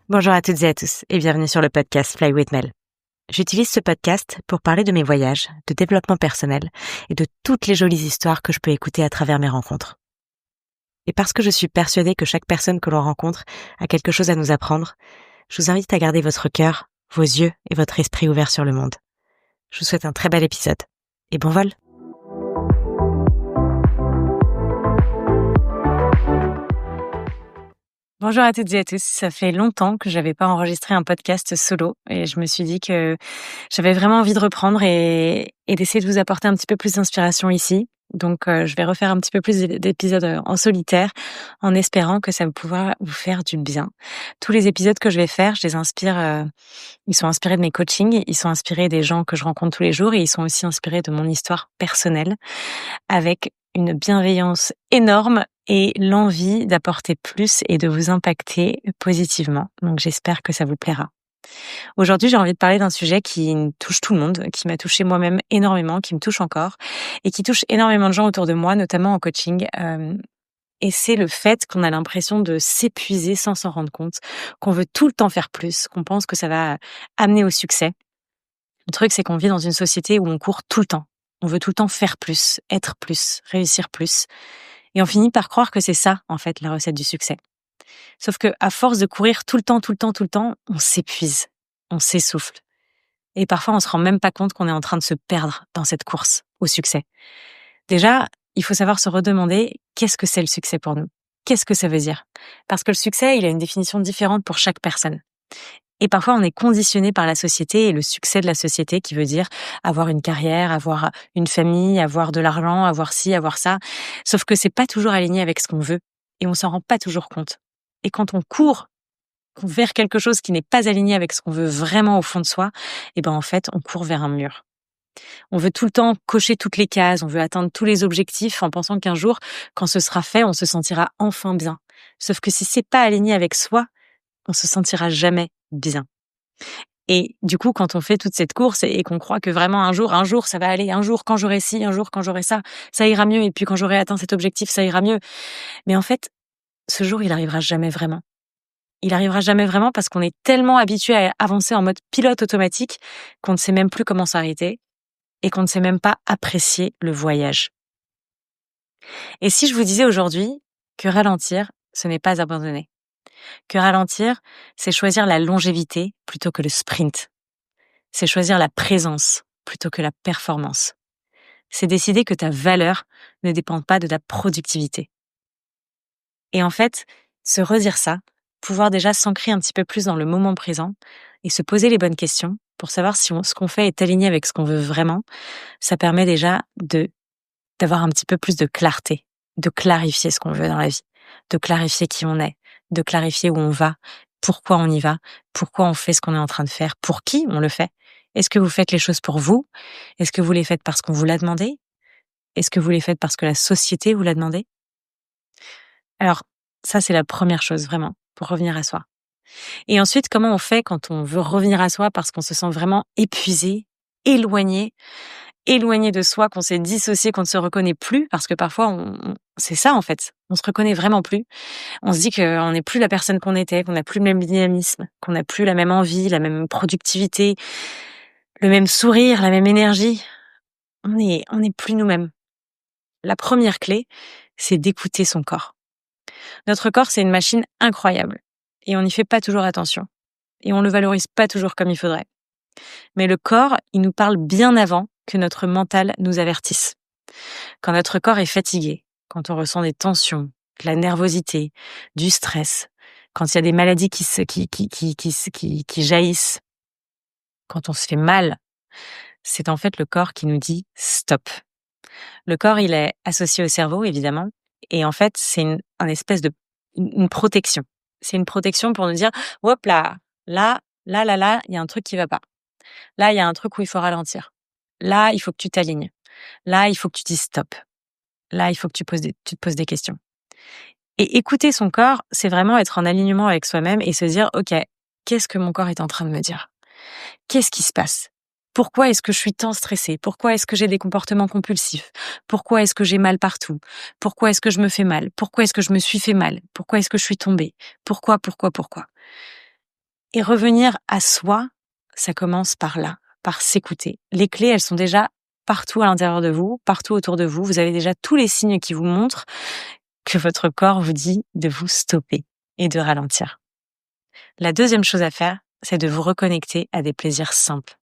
Bonjour à toutes et à tous et bienvenue sur le podcast Fly with Mel. J'utilise ce podcast pour parler de mes voyages, de développement personnel et de toutes les jolies histoires que je peux écouter à travers mes rencontres. Et parce que je suis persuadée que chaque personne que l'on rencontre a quelque chose à nous apprendre, je vous invite à garder votre cœur, vos yeux et votre esprit ouverts sur le monde. Je vous souhaite un très bel épisode et bon vol! Bonjour à toutes et à tous, ça fait longtemps que j'avais pas enregistré un podcast solo et je me suis dit que j'avais vraiment envie de reprendre et d'essayer de vous apporter un petit peu plus d'inspiration ici. Donc je vais refaire un petit peu plus d'épisodes en solitaire en espérant que ça va pouvoir vous faire du bien. Tous les épisodes que je vais faire, je les inspire, ils sont inspirés de mes coachings, ils sont inspirés des gens que je rencontre tous les jours et ils sont aussi inspirés de mon histoire personnelle avec une bienveillance énorme et l'envie d'apporter plus et de vous impacter positivement. Donc j'espère que ça vous plaira. Aujourd'hui, j'ai envie de parler d'un sujet qui touche tout le monde, qui m'a touché moi-même énormément, qui me touche encore et qui touche énormément de gens autour de moi, notamment en coaching. Et c'est le fait qu'on a l'impression de s'épuiser sans s'en rendre compte, qu'on veut tout le temps faire plus, qu'on pense que ça va amener au succès. Le truc, c'est qu'on vit dans une société où on court tout le temps. On veut tout le temps faire plus, être plus, réussir plus. Et on finit par croire que c'est ça, en fait, la recette du succès. Sauf que, à force de courir tout le temps, on s'épuise, on s'essouffle. Et parfois, on se rend même pas compte qu'on est en train de se perdre dans cette course au succès. Déjà, il faut savoir se redemander qu'est-ce que c'est le succès pour nous? Qu'est-ce que ça veut dire? Parce que le succès, il a une définition différente pour chaque personne. Et parfois, on est conditionné par la société et le succès de la société qui veut dire avoir une carrière, avoir une famille, avoir de l'argent, avoir ci, avoir ça. Sauf que c'est pas toujours aligné avec ce qu'on veut et on s'en rend pas toujours compte. Et quand on court vers quelque chose qui n'est pas aligné avec ce qu'on veut vraiment au fond de soi, et ben en fait, on court vers un mur. On veut tout le temps cocher toutes les cases, on veut atteindre tous les objectifs en pensant qu'un jour, quand ce sera fait, on se sentira enfin bien. Sauf que si c'est pas aligné avec soi, on se sentira jamais bien. Et du coup, quand on fait toute cette course et qu'on croit que vraiment un jour, ça va aller, un jour quand j'aurai ci, un jour quand j'aurai ça ira mieux, et puis quand j'aurai atteint cet objectif, ça ira mieux. Mais en fait, ce jour, il arrivera jamais vraiment. Il arrivera jamais vraiment parce qu'on est tellement habitué à avancer en mode pilote automatique qu'on ne sait même plus comment s'arrêter et qu'on ne sait même pas apprécier le voyage. Et si je vous disais aujourd'hui que ralentir, ce n'est pas abandonner? Que ralentir, c'est choisir la longévité plutôt que le sprint. C'est choisir la présence plutôt que la performance. C'est décider que ta valeur ne dépend pas de ta productivité. Et en fait, se redire ça, pouvoir déjà s'ancrer un petit peu plus dans le moment présent et se poser les bonnes questions pour savoir si ce qu'on fait est aligné avec ce qu'on veut vraiment, ça permet déjà d'avoir un petit peu plus de clarté, de clarifier ce qu'on veut dans la vie, de clarifier qui on est, de clarifier où on va, pourquoi on y va, pourquoi on fait ce qu'on est en train de faire, pour qui on le fait. Est-ce que vous faites les choses pour vous? Est-ce que vous les faites parce qu'on vous l'a demandé? Est-ce que vous les faites parce que la société vous l'a demandé? Alors, ça, c'est la première chose, vraiment, pour revenir à soi. Et ensuite, comment on fait quand on veut revenir à soi parce qu'on se sent vraiment épuisé, éloigné de soi, qu'on s'est dissocié, qu'on ne se reconnaît plus, parce que parfois, c'est ça en fait, on se reconnaît vraiment plus. On se dit qu'on n'est plus la personne qu'on était, qu'on n'a plus le même dynamisme, qu'on n'a plus la même envie, la même productivité, le même sourire, la même énergie. On est plus nous-mêmes. La première clé, c'est d'écouter son corps. Notre corps, c'est une machine incroyable et on n'y fait pas toujours attention et on le valorise pas toujours comme il faudrait. Mais le corps, il nous parle bien avant que notre mental nous avertisse. Quand notre corps est fatigué, quand on ressent des tensions, de la nervosité, du stress, quand il y a des maladies qui jaillissent, quand on se fait mal, c'est en fait le corps qui nous dit stop. Le corps, il est associé au cerveau, évidemment, et en fait, c'est une espèce de une protection. C'est une protection pour nous dire hop là, il y a un truc qui va pas. Là, il y a un truc où il faut ralentir. Là, il faut que tu t'alignes. Là, il faut que tu dises stop. Là, il faut que tu te poses des questions. Et écouter son corps, c'est vraiment être en alignement avec soi-même et se dire, OK, qu'est-ce que mon corps est en train de me dire? Qu'est-ce qui se passe? Pourquoi est-ce que je suis tant stressée? Pourquoi est-ce que j'ai des comportements compulsifs? Pourquoi est-ce que j'ai mal partout? Pourquoi est-ce que je me fais mal? Pourquoi est-ce que je me suis fait mal? Pourquoi est-ce que je suis tombée? Pourquoi? Et revenir à soi, ça commence par là, par s'écouter. Les clés, elles sont déjà partout à l'intérieur de vous, partout autour de vous. Vous avez déjà tous les signes qui vous montrent que votre corps vous dit de vous stopper et de ralentir. La deuxième chose à faire, c'est de vous reconnecter à des plaisirs simples.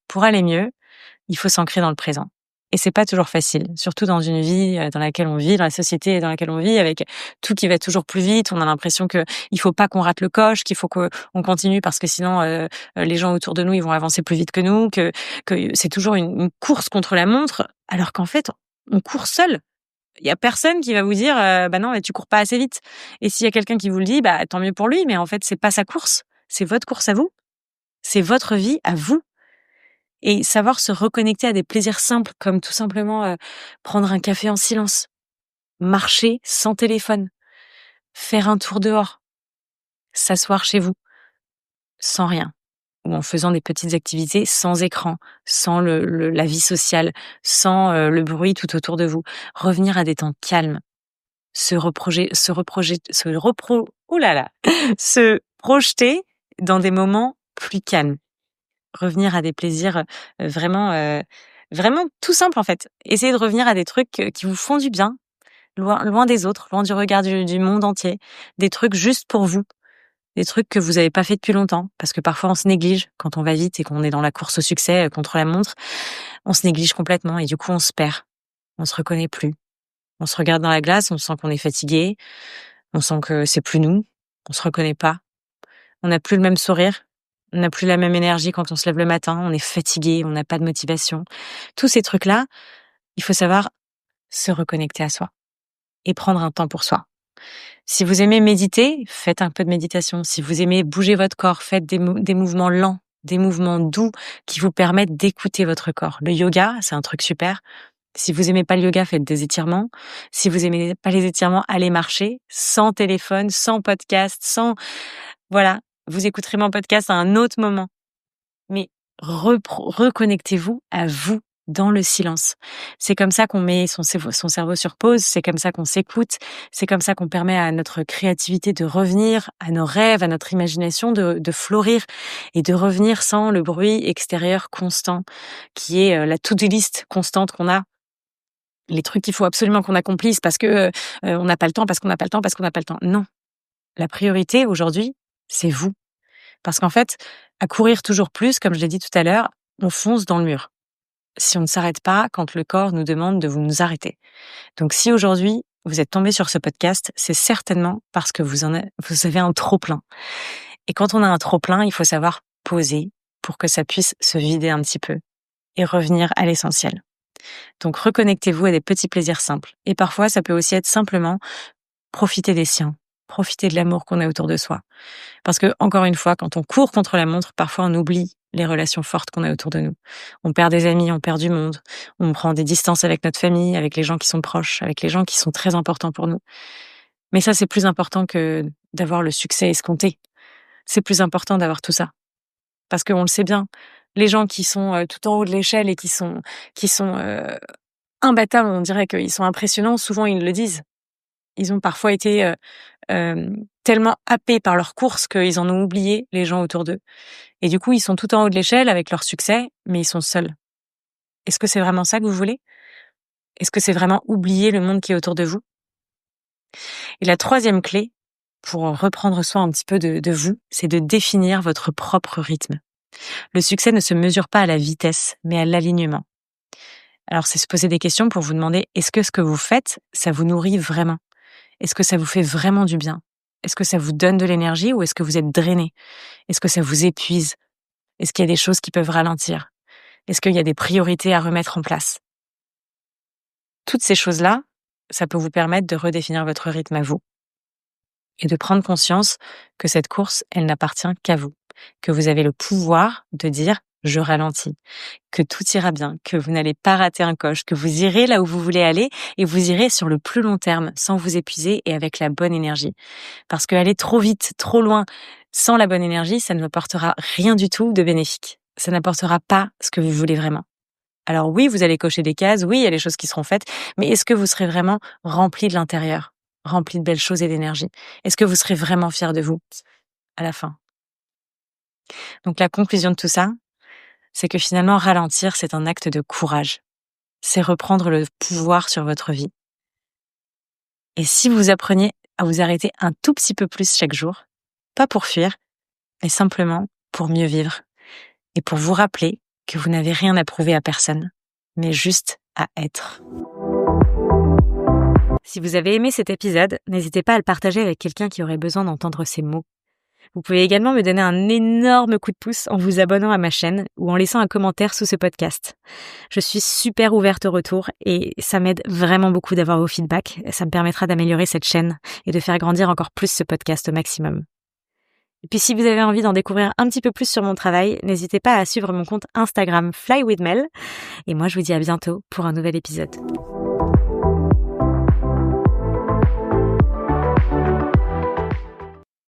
Pour aller mieux, il faut s'ancrer dans le présent. Et c'est pas toujours facile, surtout dans une vie dans laquelle on vit, dans la société dans laquelle on vit, avec tout qui va toujours plus vite. On a l'impression que il faut pas qu'on rate le coche, qu'il faut qu'on continue parce que sinon les gens autour de nous ils vont avancer plus vite que nous, que c'est toujours une course contre la montre, alors qu'en fait on court seul. Il y a personne qui va vous dire bah non, tu cours pas assez vite. Et s'il y a quelqu'un qui vous le dit, bah tant mieux pour lui, mais en fait c'est pas sa course, c'est votre course à vous, c'est votre vie à vous. Et savoir se reconnecter à des plaisirs simples comme tout simplement prendre un café en silence, marcher sans téléphone, faire un tour dehors, s'asseoir chez vous sans rien ou en faisant des petites activités sans écran, sans la vie sociale, sans le bruit tout autour de vous. Revenir à des temps calmes, oh là là, se projeter dans des moments plus calmes. Revenir à des plaisirs vraiment tout simples en fait. Essayez de revenir à des trucs qui vous font du bien, loin des autres, loin du regard du monde entier. Des trucs juste pour vous, des trucs que vous avez pas fait depuis longtemps. Parce que parfois on se néglige quand on va vite et qu'on est dans la course au succès contre la montre. On se néglige complètement et du coup on se perd. On se reconnaît plus. On se regarde dans la glace, on sent qu'on est fatigué, on sent que c'est plus nous, on se reconnaît pas. On n'a plus le même sourire. On n'a plus la même énergie quand on se lève le matin. On est fatigué, on n'a pas de motivation. Tous ces trucs-là, il faut savoir se reconnecter à soi et prendre un temps pour soi. Si vous aimez méditer, faites un peu de méditation. Si vous aimez bouger votre corps, faites des mouvements lents, des mouvements doux qui vous permettent d'écouter votre corps. Le yoga, c'est un truc super. Si vous aimez pas le yoga, faites des étirements. Si vous aimez pas les étirements, allez marcher sans téléphone, sans podcast, voilà, vous écouterez mon podcast à un autre moment. Mais reconnectez-vous à vous dans le silence. C'est comme ça qu'on met son cerveau sur pause, c'est comme ça qu'on s'écoute, c'est comme ça qu'on permet à notre créativité de revenir, à nos rêves, à notre imagination de fleurir et de revenir sans le bruit extérieur constant qui est la to-do list constante qu'on a. Les trucs qu'il faut absolument qu'on accomplisse parce que on n'a pas le temps, parce qu'on n'a pas le temps, parce qu'on n'a pas le temps. Non. La priorité aujourd'hui, c'est vous. Parce qu'en fait, à courir toujours plus, comme je l'ai dit tout à l'heure, on fonce dans le mur. Si on ne s'arrête pas quand le corps nous demande de vous nous arrêter. Donc si aujourd'hui, vous êtes tombé sur ce podcast, c'est certainement parce que vous avez un trop-plein. Et quand on a un trop-plein, il faut savoir poser pour que ça puisse se vider un petit peu et revenir à l'essentiel. Donc reconnectez-vous à des petits plaisirs simples. Et parfois, ça peut aussi être simplement profiter des siens, profiter de l'amour qu'on a autour de soi. Parce que, encore une fois, quand on court contre la montre, parfois on oublie les relations fortes qu'on a autour de nous. On perd des amis, on perd du monde, on prend des distances avec notre famille, avec les gens qui sont proches, avec les gens qui sont très importants pour nous. Mais ça, c'est plus important que d'avoir le succès escompté. C'est plus important d'avoir tout ça. Parce qu'on le sait bien, les gens qui sont tout en haut de l'échelle et qui sont imbattables, on dirait qu'ils sont impressionnants, souvent ils le disent. Ils ont parfois été tellement happés par leur course qu'ils en ont oublié les gens autour d'eux. Et du coup, ils sont tout en haut de l'échelle avec leur succès, mais ils sont seuls. Est-ce que c'est vraiment ça que vous voulez? Est-ce que c'est vraiment oublier le monde qui est autour de vous? Et la troisième clé, pour reprendre soin un petit peu de vous, c'est de définir votre propre rythme. Le succès ne se mesure pas à la vitesse, mais à l'alignement. Alors, c'est se poser des questions pour vous demander, est-ce que ce que vous faites, ça vous nourrit vraiment? Est-ce que ça vous fait vraiment du bien? Est-ce que ça vous donne de l'énergie ou est-ce que vous êtes drainé? Est-ce que ça vous épuise? Est-ce qu'il y a des choses qui peuvent ralentir? Est-ce qu'il y a des priorités à remettre en place? Toutes ces choses-là, ça peut vous permettre de redéfinir votre rythme à vous et de prendre conscience que cette course, elle n'appartient qu'à vous, que vous avez le pouvoir de dire je ralentis, que tout ira bien, que vous n'allez pas rater un coche, que vous irez là où vous voulez aller et vous irez sur le plus long terme sans vous épuiser et avec la bonne énergie. Parce qu'aller trop vite, trop loin, sans la bonne énergie, ça ne apportera rien du tout de bénéfique. Ça n'apportera pas ce que vous voulez vraiment. Alors oui, vous allez cocher des cases, oui, il y a des choses qui seront faites, mais est-ce que vous serez vraiment rempli de l'intérieur, rempli de belles choses et d'énergie? Est-ce que vous serez vraiment fier de vous à la fin? Donc la conclusion de tout ça, c'est que finalement ralentir, c'est un acte de courage. C'est reprendre le pouvoir sur votre vie. Et si vous appreniez à vous arrêter un tout petit peu plus chaque jour, pas pour fuir, mais simplement pour mieux vivre et pour vous rappeler que vous n'avez rien à prouver à personne, mais juste à être. Si vous avez aimé cet épisode, n'hésitez pas à le partager avec quelqu'un qui aurait besoin d'entendre ces mots. Vous pouvez également me donner un énorme coup de pouce en vous abonnant à ma chaîne ou en laissant un commentaire sous ce podcast. Je suis super ouverte au retour et ça m'aide vraiment beaucoup d'avoir vos feedbacks. Ça me permettra d'améliorer cette chaîne et de faire grandir encore plus ce podcast au maximum. Et puis si vous avez envie d'en découvrir un petit peu plus sur mon travail, n'hésitez pas à suivre mon compte Instagram Fly with Mel. Et moi je vous dis à bientôt pour un nouvel épisode.